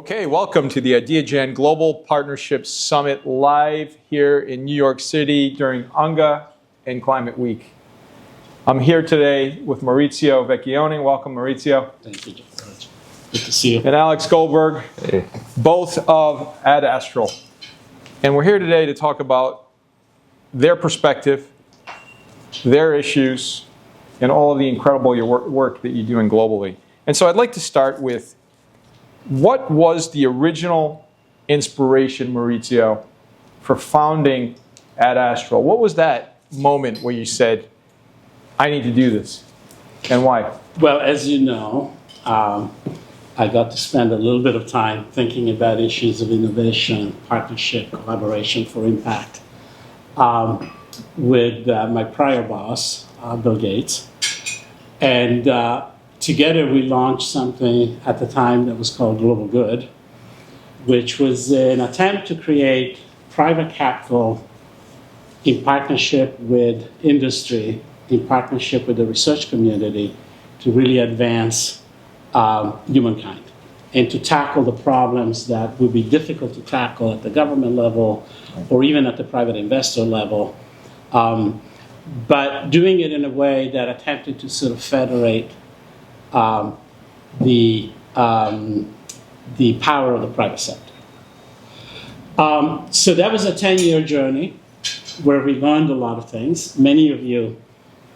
Okay, welcome to the IdeaGen Global Partnership Summit live here in New York City during UNGA and Climate Week. I'm here today with Maurizio Vecchione. Welcome, Maurizio. Thank you, George. Good to see you. And Alex Goldberg, both of AdAstral. And we're here today to talk about their perspective, their issues, and all of the incredible work that you're doing globally. And so I'd like to start with, what was the original inspiration, Maurizio, for founding AdAstral? What was that moment where you said, I need to do this, and why? Well, as you know, I got to spend a little bit of time thinking about issues of innovation, partnership, collaboration for impact with my prior boss, Bill Gates. And together we launched something at the time that was called Global Good, which was an attempt to create private capital in partnership with industry, in partnership with the research community, to really advance humankind and to tackle the problems that would be difficult to tackle at the government level or even at the private investor level, but doing it in a way that attempted to sort of federate the power of the private sector. So that was a 10-year journey where we learned a lot of things. Many of you,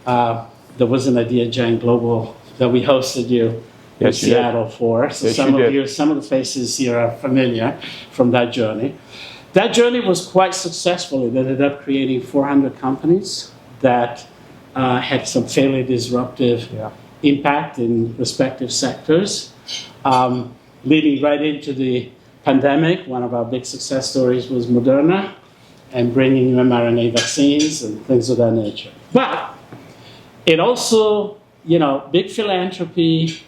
there was an IdeaGen Global that we hosted you in Seattle for. So yes, some of the faces here are familiar from that journey. That journey was quite successful. It ended up creating 400 companies that had some fairly disruptive impact in respective sectors. Leading right into the pandemic, one of our big success stories was Moderna and bringing mRNA vaccines and things of that nature. But it also, big philanthropy,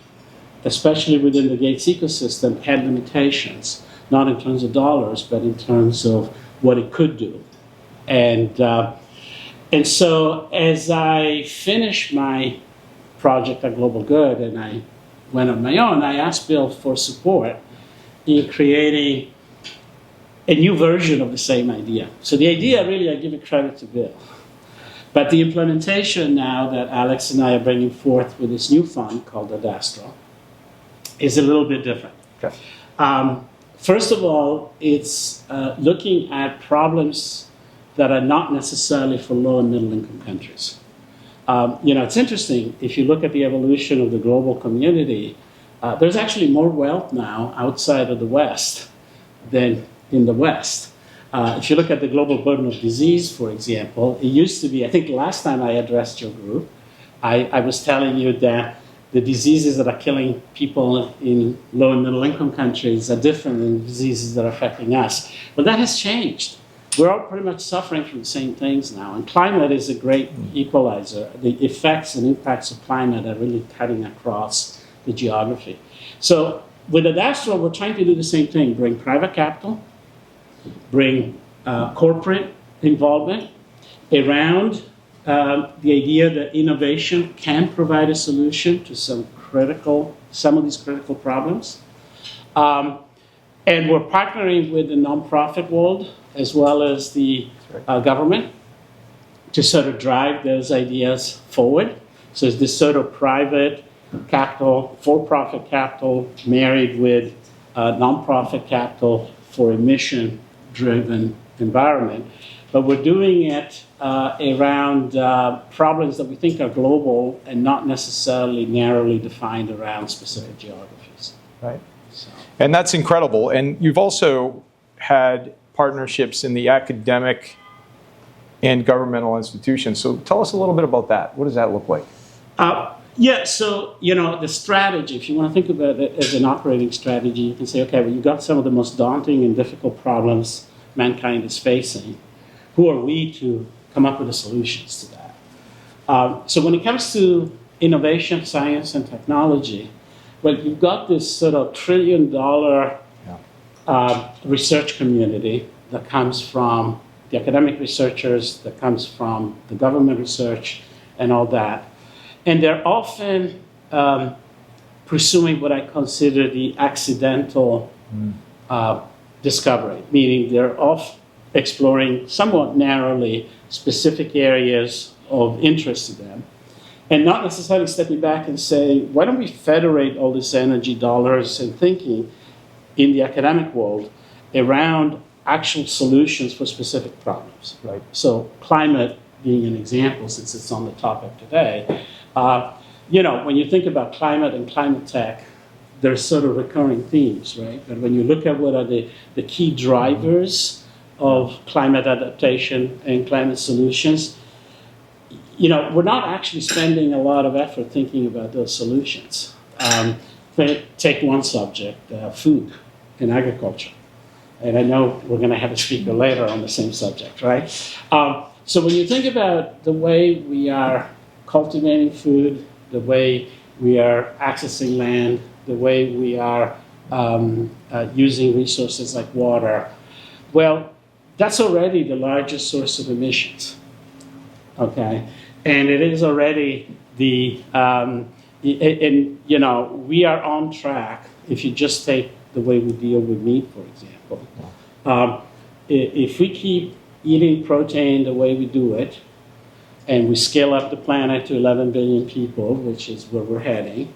especially within the Gates ecosystem, had limitations, not in terms of dollars, but in terms of what it could do. And so as I finished my project at Global Good and I went on my own, I asked Bill for support in creating a new version of the same idea. So the idea, really, I give it credit to Bill. But the implementation now that Alex and I are bringing forth with this new fund called AdAstral is a little bit different. Okay. First of all, it's looking at problems that are not necessarily for low and middle income countries. It's interesting, if you look at the evolution of the global community, there's actually more wealth now outside of the West than in the West. If you look at the global burden of disease, for example, it used to be, I think the last time I addressed your group, I was telling you that the diseases that are killing people in low and middle income countries are different than diseases that are affecting us. But that has changed. We're all pretty much suffering from the same things now, and climate is a great equalizer. The effects and impacts of climate are really cutting across the geography. So with AdAstral, we're trying to do the same thing, bring private capital, bring corporate involvement around the idea that innovation can provide a solution to some of these critical problems. And we're partnering with the nonprofit world as well as the government to sort of drive those ideas forward. So it's this sort of private capital, for-profit capital, married with nonprofit capital for a mission-driven environment. But we're doing it around problems that we think are global and not necessarily narrowly defined around specific geographies. Right. So. And that's incredible. And you've also had partnerships in the academic and governmental institutions. So tell us a little bit about that. What does that look like? So, the strategy, if you want to think about it as an operating strategy, you can say, okay, well, you've got some of the most daunting and difficult problems mankind is facing. Who are we to come up with the solutions to that? So when it comes to innovation, science, and technology, well, you've got this sort of trillion-dollar research community that comes from the academic researchers, that comes from the government research, and all that. And they're often pursuing what I consider the accidental discovery, meaning they're off exploring somewhat narrowly specific areas of interest to them, and not necessarily stepping back and say, why don't we federate all this energy, dollars, and thinking in the academic world around actual solutions for specific problems, right? So climate being an example, since it's on the topic today, when you think about climate and climate tech, there's sort of recurring themes, right? But when you look at what are the key drivers of climate adaptation and climate solutions, we're not actually spending a lot of effort thinking about those solutions. Take one subject, food and agriculture. And I know we're going to have a speaker later on the same subject, right? So when you think about the way we are cultivating food, the way we are accessing land, the way we are using resources like water, well, that's already the largest source of emissions, okay? And it is already we are on track if you just take the way we deal with meat, for example. If we keep eating protein the way we do it, and we scale up the planet to 11 billion people, which is where we're heading,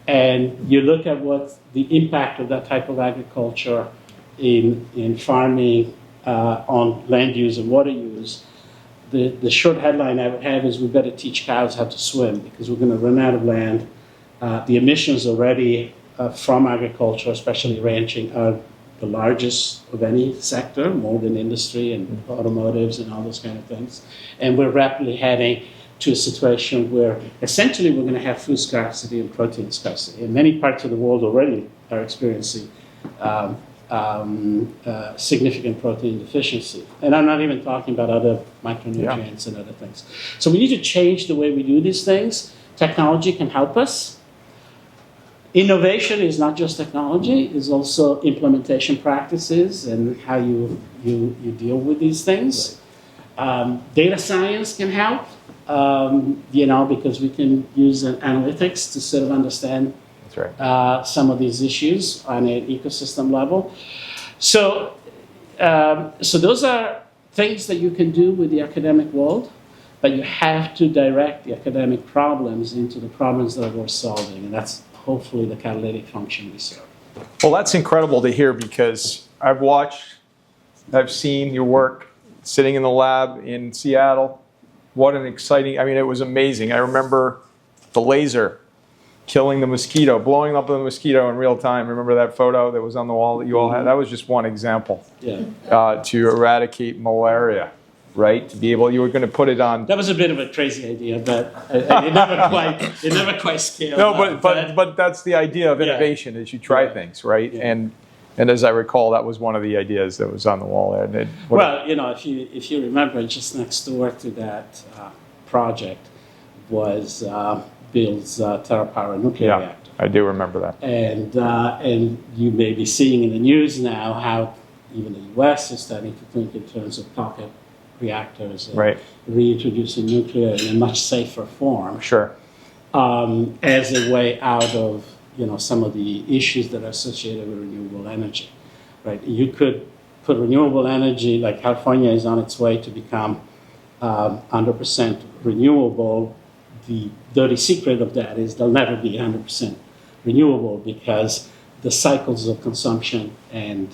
and you look at what the impact of that type of agriculture in farming on land use and water use, the short headline I would have is we better teach cows how to swim because we're going to run out of land. The emissions already from agriculture, especially ranching, are the largest of any sector, more than industry and automotives and all those kind of things. And we're rapidly heading to a situation where essentially we're going to have food scarcity and protein scarcity. And many parts of the world already are experiencing significant protein deficiency. And I'm not even talking about other micronutrients and other things. So we need to change the way we do these things. Technology can help us. Innovation is not just technology, it's also implementation practices and how you deal with these things. Right. Data science can help, because we can use analytics to sort of understand some of these issues on an ecosystem level. So those are things that you can do with the academic world, but you have to direct the academic problems into the problems that are worth solving, and that's hopefully the catalytic function we serve. Well, that's incredible to hear because I've seen your work sitting in the lab in Seattle. What an exciting, it was amazing. I remember the laser killing the mosquito, blowing up the mosquito in real time. Remember that photo that was on the wall that you all had? That was just one example to eradicate malaria. Right, to be able, you were going to put it on. That was a bit of a crazy idea, but it never quite scaled. No, but that's the idea of innovation is you try things, right? Yeah. And as I recall, that was one of the ideas that was on the wall there. If you remember, just next door to that project was Bill's TerraPower nuclear reactor. I do remember that. And you may be seeing in the news now how even the U.S. is starting to think in terms of pocket reactors and reintroducing nuclear in a much safer form. Sure. As a way out of some of the issues that are associated with renewable energy. Right? You could put renewable energy, like California is on its way to become 100% renewable. The dirty secret of that is they'll never be 100% renewable because the cycles of consumption and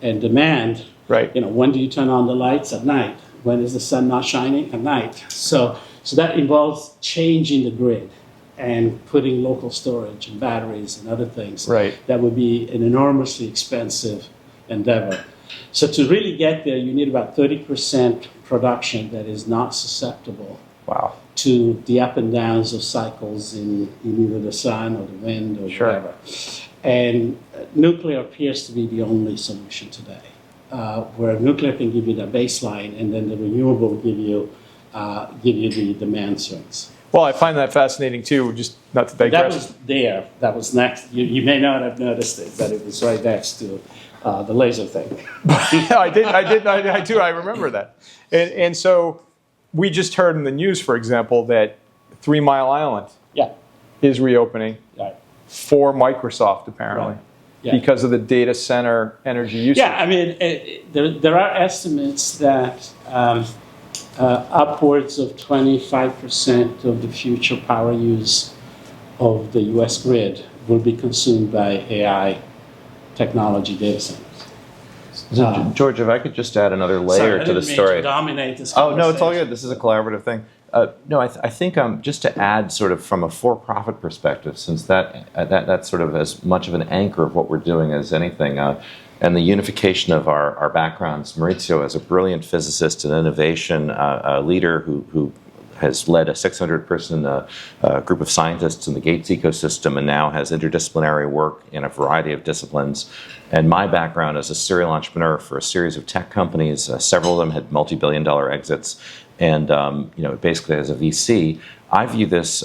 demand. Right. When do you turn on the lights? At night. When is the sun not shining? At night. So that involves changing the grid and putting local storage and batteries and other things. Right. That would be an enormously expensive endeavor. So to really get there, you need about 30% production that is not susceptible to the up and downs of cycles in either the sun or the wind or whatever. And nuclear appears to be the only solution today. Where nuclear can give you the baseline, and then the renewable will give you the demand swings. Well, I find that fascinating too. Just not to digress. That was there. That was next. You may not have noticed it, but it was right next to the laser thing. I do. I remember that. And so we just heard in the news, for example, that 3 Mile Island is reopening for Microsoft apparently. because of the data center energy usage. Yeah, I mean, there are estimates that upwards of 25% of the future power use of the U.S. grid will be consumed by AI technology data centers. George, if I could just add another layer to the story. To dominate this Oh, no, it's all conversation. good. This is a collaborative thing. No, I think just to add sort of from a for-profit perspective, since that's sort of as much of an anchor of what we're doing as anything, and the unification of our backgrounds. Maurizio, as a brilliant physicist and innovation leader who has led a 600-person group of scientists in the Gates ecosystem and now has interdisciplinary work in a variety of disciplines. And my background as a serial entrepreneur for a series of tech companies, several of them had multi-billion-dollar exits, and basically as a VC, I view this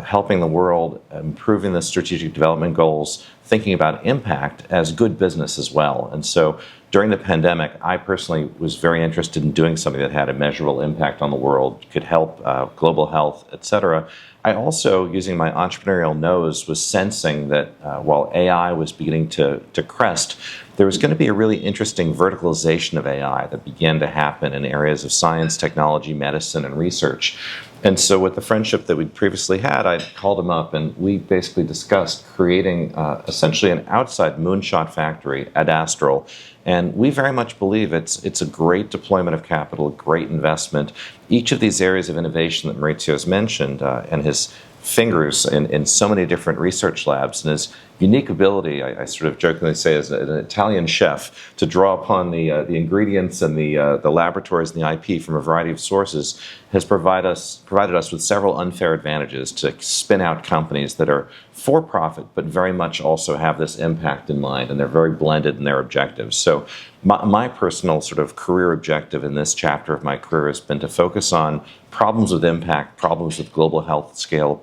helping the world, improving the strategic development goals, thinking about impact as good business as well. And so during the pandemic, I personally was very interested in doing something that had a measurable impact on the world, could help global health, et cetera. I also, using my entrepreneurial nose, was sensing that while AI was beginning to crest, there was going to be a really interesting verticalization of AI that began to happen in areas of science, technology, medicine, and research. And so with the friendship that we'd previously had, I called him up and we basically discussed creating essentially an outside moonshot factory, AdAstral. And we very much believe it's a great deployment of capital, a great investment. Each of these areas of innovation that Maurizio has mentioned and his fingers in so many different research labs and his unique ability, I sort of jokingly say, as an Italian chef, to draw upon the ingredients and the laboratories and the IP from a variety of sources, has provided us with several unfair advantages to spin out companies that are for profit, but very much also have this impact in mind, and they're very blended in their objectives. So my personal sort of career objective in this chapter of my career has been to focus on problems with impact, problems with global health scale,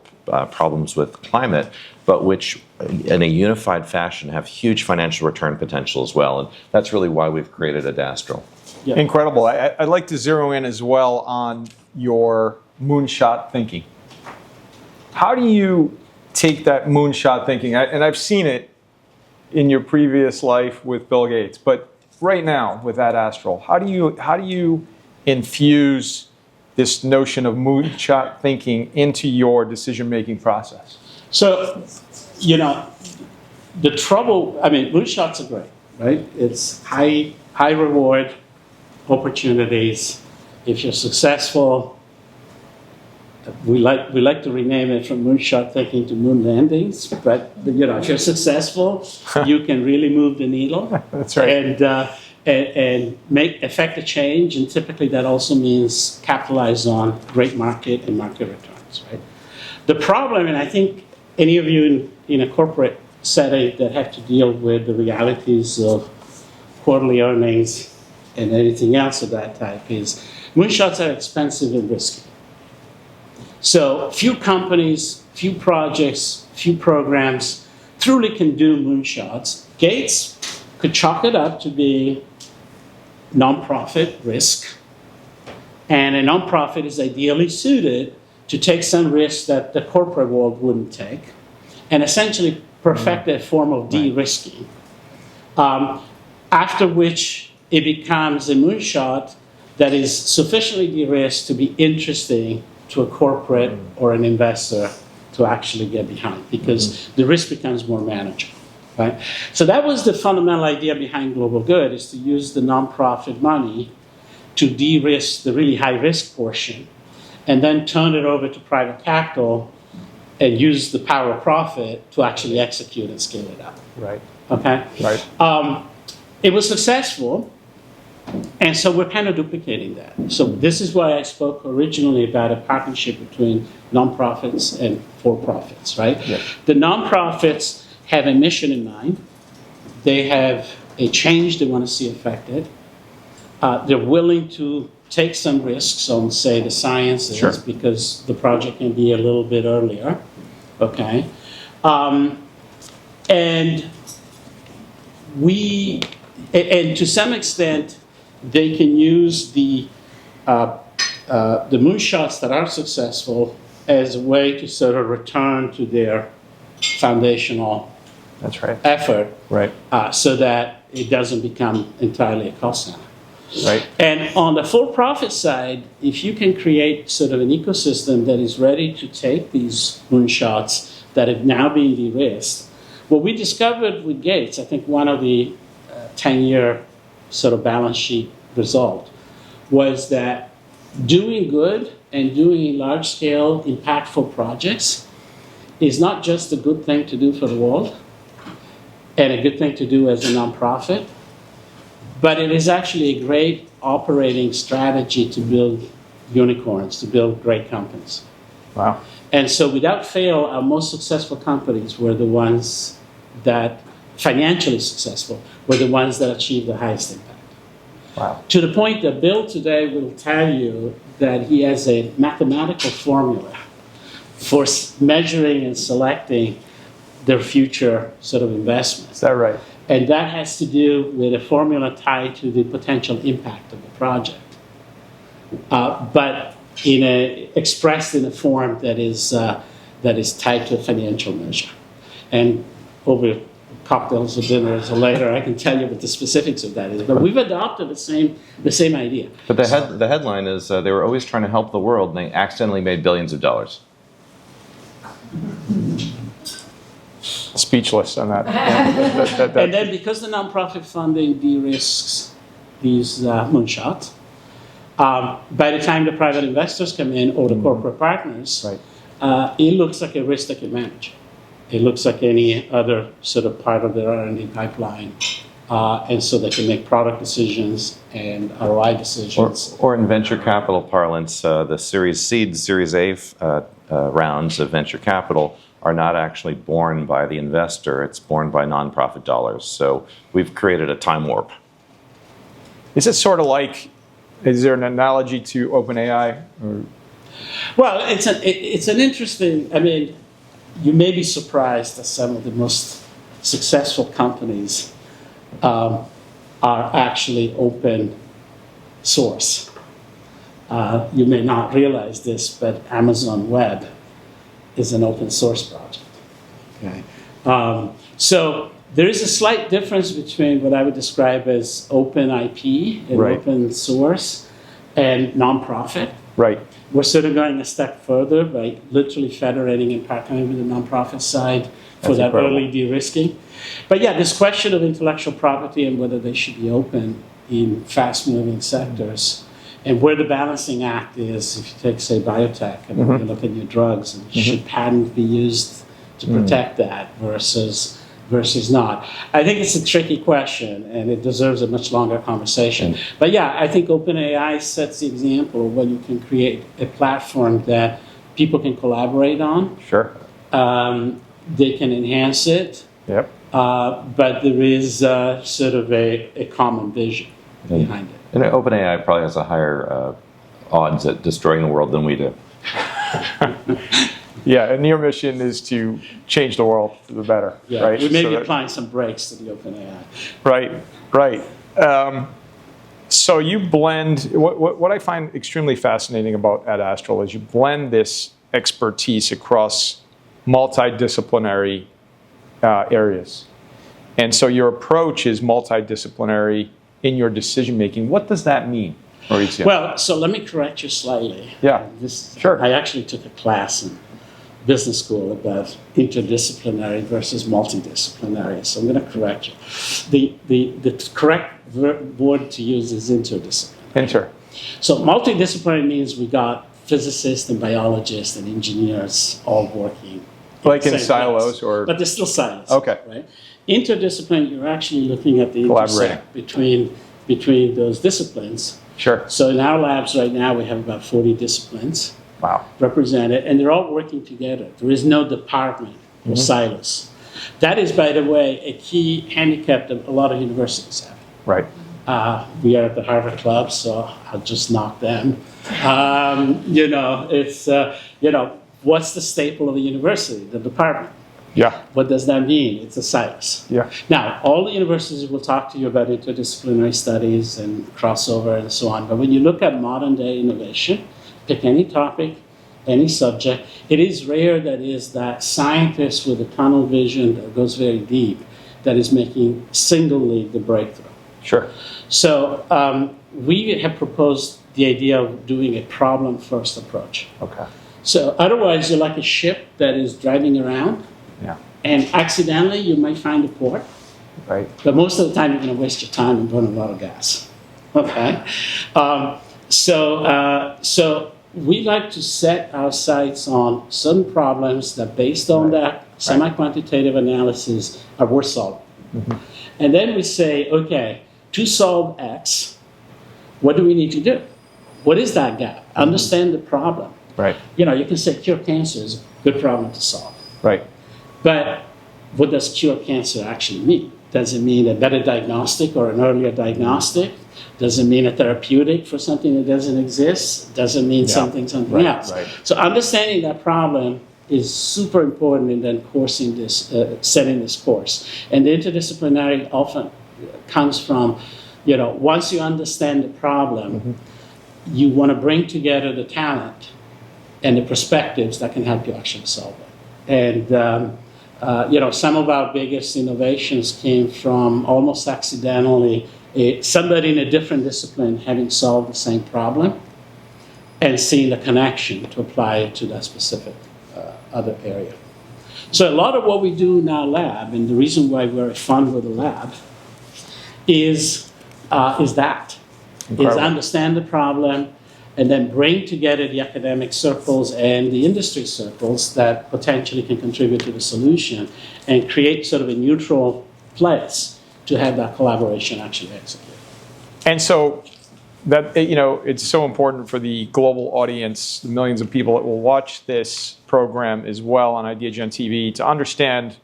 problems with climate, but which in a unified fashion have huge financial return potential as well. And that's really why we've created AdAstral. Yeah. Incredible. I'd like to zero in as well on your moonshot thinking. How do you take that moonshot thinking, and I've seen it in your previous life with Bill Gates, but right now with AdAstral, how do you infuse this notion of moonshot thinking into your decision-making process? So, the trouble, moonshots are great, right? It's high reward opportunities. If you're successful, we like to rename it from moonshot thinking to moon landings, but if you're successful, you can really move the needle. That's right. And affect a change, and typically that also means capitalize on great market and market returns, right? The problem, and I think any of you in a corporate setting that have to deal with the realities of quarterly earnings and anything else of that type, is moonshots are expensive and risky. So few companies, few projects, few programs truly can do moonshots. Gates could chalk it up to being nonprofit risk, and a nonprofit is ideally suited to take some risks that the corporate world wouldn't take, and essentially perfect a form of de-risking. After which it becomes a moonshot that is sufficiently de-risked to be interesting to a corporate or an investor to actually get behind, because the risk becomes more manageable. Right? So that was the fundamental idea behind Global Good, is to use the nonprofit money to de-risk the really high-risk portion, and then turn it over to private capital and use the power of profit to actually execute and scale it up. Right. Okay? Right. It was successful, and so we're kind of duplicating that. So this is why I spoke originally about a partnership between nonprofits and for-profits, right? Yeah. The nonprofits have a mission in mind. They have a change they want to see affected. They're willing to take some risks on, say, the sciences, Sure, because the project can be a little bit earlier. Okay, and to some extent, they can use the moonshots that are successful as a way to sort of return to their foundational That's right. effort Right. so that it doesn't become entirely a cost center. Right. And on the for-profit side, if you can create sort of an ecosystem that is ready to take these moonshots that have now been de-risked, what we discovered with Gates, I think one of the 10-year sort of balance sheet result was that doing good and doing large-scale, impactful projects is not just a good thing to do for the world and a good thing to do as a nonprofit, but it is actually a great operating strategy to build unicorns, to build great companies. Wow. And so without fail, our most successful companies were the ones that, financially successful, were the ones that achieved the highest impact. Wow. To the point that Bill today will tell you that he has a mathematical formula for measuring and selecting their future sort of investments. Is that right? And that has to do with a formula tied to the potential impact of the project. But expressed in a form that is tied to a financial measure. And over cocktails or dinners or later, I can tell you what the specifics of that is. But we've adopted the same idea. But the headline is they were always trying to help the world, and they accidentally made billions of dollars. Speechless on that. And then because the nonprofit funding de-risks these moonshots, by the time the private investors come in or the corporate partners, Right. It looks like a risk they can manage. It looks like any other sort of part of their R&D pipeline. And so they can make product decisions and ROI decisions. Or in venture capital parlance, the Series Seed, Series A rounds of venture capital are not actually borne by the investor. It's borne by nonprofit dollars. So we've created a time warp. Is it sort of like, is there an analogy to OpenAI? Or? Well, it's an interesting, I mean, you may be surprised that some of the most successful companies are actually open source. You may not realize this, but Amazon Web is an open source project. Okay. So there is a slight difference between what I would describe as open IP and Right. open source and nonprofit. Right. We're sort of going a step further by literally federating and partnering with the nonprofit side for That's that incredible. early de-risking. But yeah, this question of intellectual property and whether they should be open in fast-moving sectors, and where the balancing act is, if you take, say, biotech, and you look at new drugs, and should patent be used to protect that versus not? I think it's a tricky question, and it deserves a much longer conversation. But yeah, I think OpenAI sets the example when you can create a platform that people can collaborate on. Sure. They can enhance it, Yep. but there is sort of a common vision behind it. And OpenAI probably has a higher odds at destroying the world than we do. Yeah, and your mission is to change the world for the better, Yeah, right? we may So be that- applying some brakes to the OpenAI. Right, right. So you blend, what I find extremely fascinating about AdAstral is you blend this expertise across multidisciplinary areas. And so your approach is multidisciplinary in your decision making. What does that mean, Maurizio? Well, so let me correct you slightly. Yeah, sure. I actually took a class in business school about interdisciplinary versus multidisciplinary, so I'm going to correct you. The correct word to use is interdisciplinary. So multidisciplinary means we got physicists and biologists and engineers all working. Like the in same silos place. or- But they're still silos. Okay. Right? Interdisciplinary, you're actually looking at the Collaborating. intersect between those disciplines. Sure. So in our labs right now, we have about 40 disciplines Wow. represented, and they're all working together. There is no department or silos. That is, by the way, a key handicap that a lot of universities have. Right. We are at the Harvard Club, so I'll just knock them. It's, what's the staple of a university? The department. Yeah. What does that mean? It's a silos. Yeah. Now, all the universities will talk to you about interdisciplinary studies and crossover and so on, but when you look at modern day innovation, pick any topic, any subject. It is rare that scientists with a tunnel vision that goes very deep that is making singly the breakthrough. Sure. So we have proposed the idea of doing a problem-first approach. Okay. So otherwise, you're like a ship that is driving around, Yeah. and accidentally you might find a port, Right. but most of the time you're going to waste your time and burn a lot of gas. Okay. So we like to set our sights on certain problems that, based on that semi-quantitative analysis, are worth solving. Mm-hmm. And then we say, okay, to solve X, what do we need to do? What is that gap? Understand the problem. Right. You know, you can say cure cancer is a good problem to solve. Right. But what does cure cancer actually mean? Does it mean a better diagnostic or an earlier diagnostic? Does it mean a therapeutic for something that doesn't exist? Does it mean something else? Right. So understanding that problem is super important in then setting this course. And the interdisciplinary often comes from, you know, once you understand the problem, you want to bring together the talent and the perspectives that can help you actually solve it. And you know, some of our biggest innovations came from almost accidentally somebody in a different discipline having solved the same problem and seeing the connection to apply it to that specific other area. So a lot of what we do in our lab, and the reason why we're fun with the lab, is that. Is understand the problem and then bring together the academic circles and the industry circles that potentially can contribute to the solution and create sort of a neutral place to have that collaboration actually execute. And so that, you know, it's so important for the global audience, the millions of people that will watch this program as well on IdeaGen TV, to understand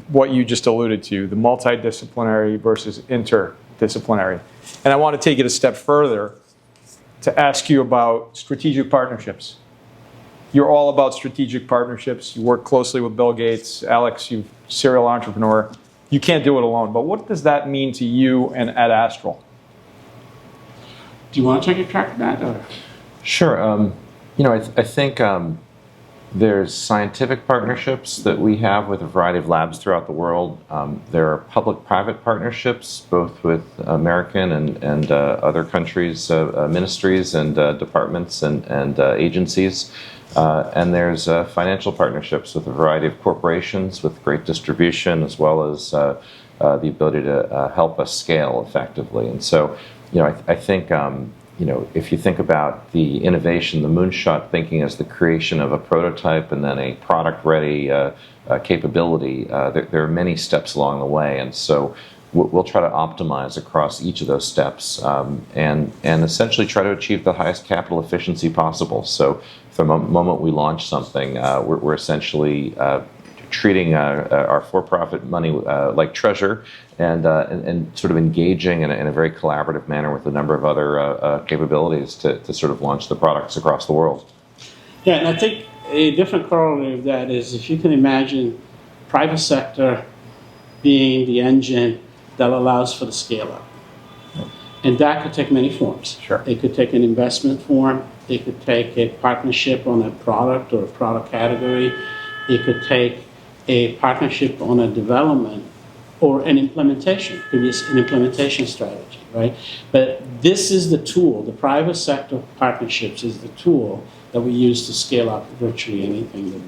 what you just alluded to, the multidisciplinary versus interdisciplinary. And I want to take it a step further to ask you about strategic partnerships. You're all about strategic partnerships. You work closely with Bill Gates. Alex, you're a serial entrepreneur. You can't do it alone. But what does that mean to you and AdAstral? Do you want to take a crack at that? Or? Sure. You know, I think there's scientific partnerships that we have with a variety of labs throughout the world. There are public-private partnerships, both with American and other countries' ministries and departments and agencies. And there's financial partnerships with a variety of corporations with great distribution, as well as the ability to help us scale effectively. And so, you know, I think you know, if you think about the innovation, the Moonshot thinking as the creation of a prototype and then a product-ready capability, there are many steps along the way, and so we'll try to optimize across each of those steps and essentially try to achieve the highest capital efficiency possible. So from the moment we launch something, we're essentially treating our for-profit money like treasure and sort of engaging in a very collaborative manner with a number of other capabilities to sort of launch the products across the world. Yeah, and I think a different corollary of that is if you can imagine private sector being the engine that allows for the scale-up. And that could take many forms. Sure. It could take an investment form. It could take a partnership on a product or a product category. It could take a partnership on a development or an implementation. It could be an implementation strategy, right? But this is the tool. The private sector partnerships is the tool that we use to scale up virtually anything that we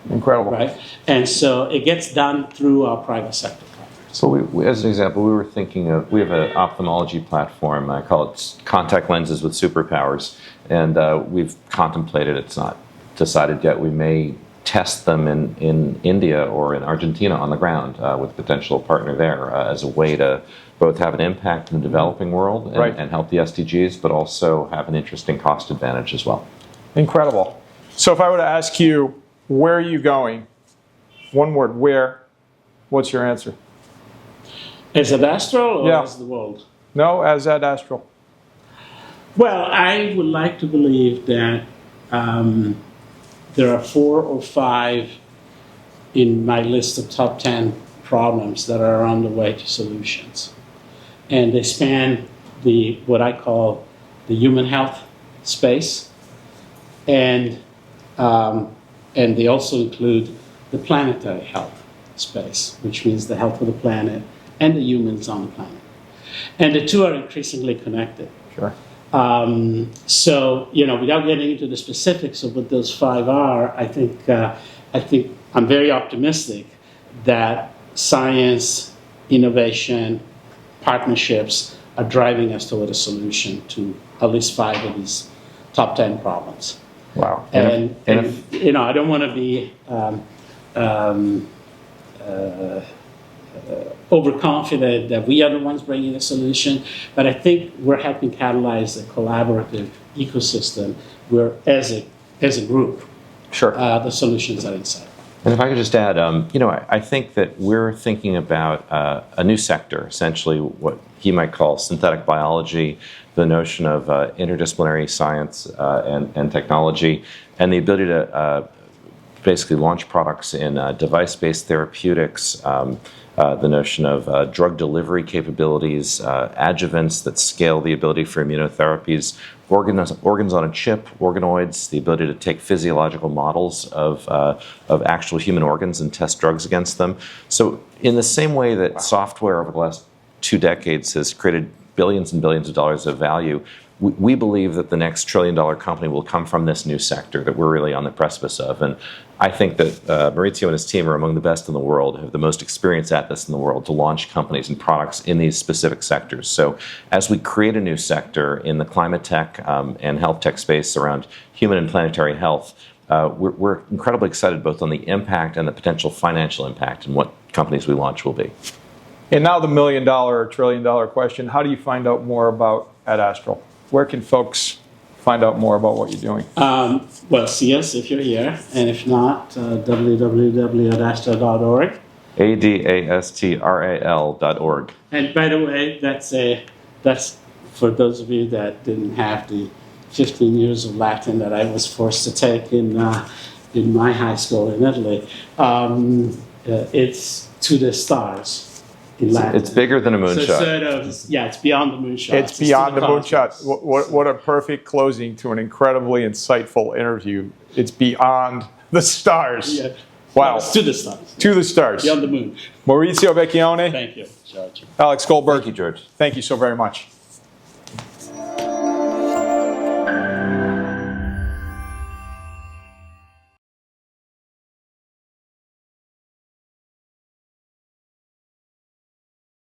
do. Incredible. Right? And so it gets done through our private sector partners. So we, as an example, we were thinking of, we have an ophthalmology platform, I call it contact lenses with superpowers, and we've contemplated, it's not decided yet, we may test them in India or in Argentina on the ground with a potential partner there as a way to both have an impact in the developing world and help the SDGs, but also have an interesting cost advantage as well. Incredible. So if I were to ask you, where are you going? One word, where? What's your answer? As AdAstral or as the world? No, as AdAstral. Well, I would like to believe that there are 4 or 5 in my list of top 10 problems that are on the way to solutions. And they span what I call the human health space and And they also include the planetary health space, which means the health of the planet and the humans on the planet. And the two are increasingly connected. Sure. So, without getting into the specifics of what those five are, I think I'm very optimistic that science, innovation, partnerships are driving us toward a solution to at least 5 of these top 10 problems. Wow. And I don't want to be overconfident that we are the ones bringing the solution, but I think we're helping catalyze a collaborative ecosystem where, as a group, Sure. The solutions are inside. And if I could just add, I think that we're thinking about a new sector, essentially what he might call synthetic biology, the notion of interdisciplinary science and technology, and the ability to basically launch products in device-based therapeutics, the notion of drug delivery capabilities, adjuvants that scale the ability for immunotherapies, organs on a chip, organoids, the ability to take physiological models of actual human organs and test drugs against them. So in the same way that software over the last 2 decades has created billions and billions of dollars of value, we believe that the next trillion-dollar company will come from this new sector that we're really on the precipice of. And I think that Maurizio and his team are among the best in the world, have the most experience at this in the world to launch companies and products in these specific sectors. So as we create a new sector in the climate tech and health tech space around human and planetary health, we're incredibly excited both on the impact and the potential financial impact and what companies we launch will be. And now the $1 million or $1 trillion question, how do you find out more about AdAstral? Where can folks find out more about what you're doing? Well, see us if you're here, and if not, www.adastral.org. AdAstral.org. And by the way, that's for those of you that didn't have the 15 years of Latin that I was forced to take in my high school in Italy. It's to the stars. In Latin. It's bigger than a moonshot. So it's beyond the moonshot. It's beyond the to moonshot. What a perfect closing to an incredibly insightful interview. It's beyond the stars. Yeah. Wow. It's to the stars. To the stars. Beyond the moon. Maurizio Vecchione. Thank you, George. Alex Goldberg. Thank you, George. Thank you so very much.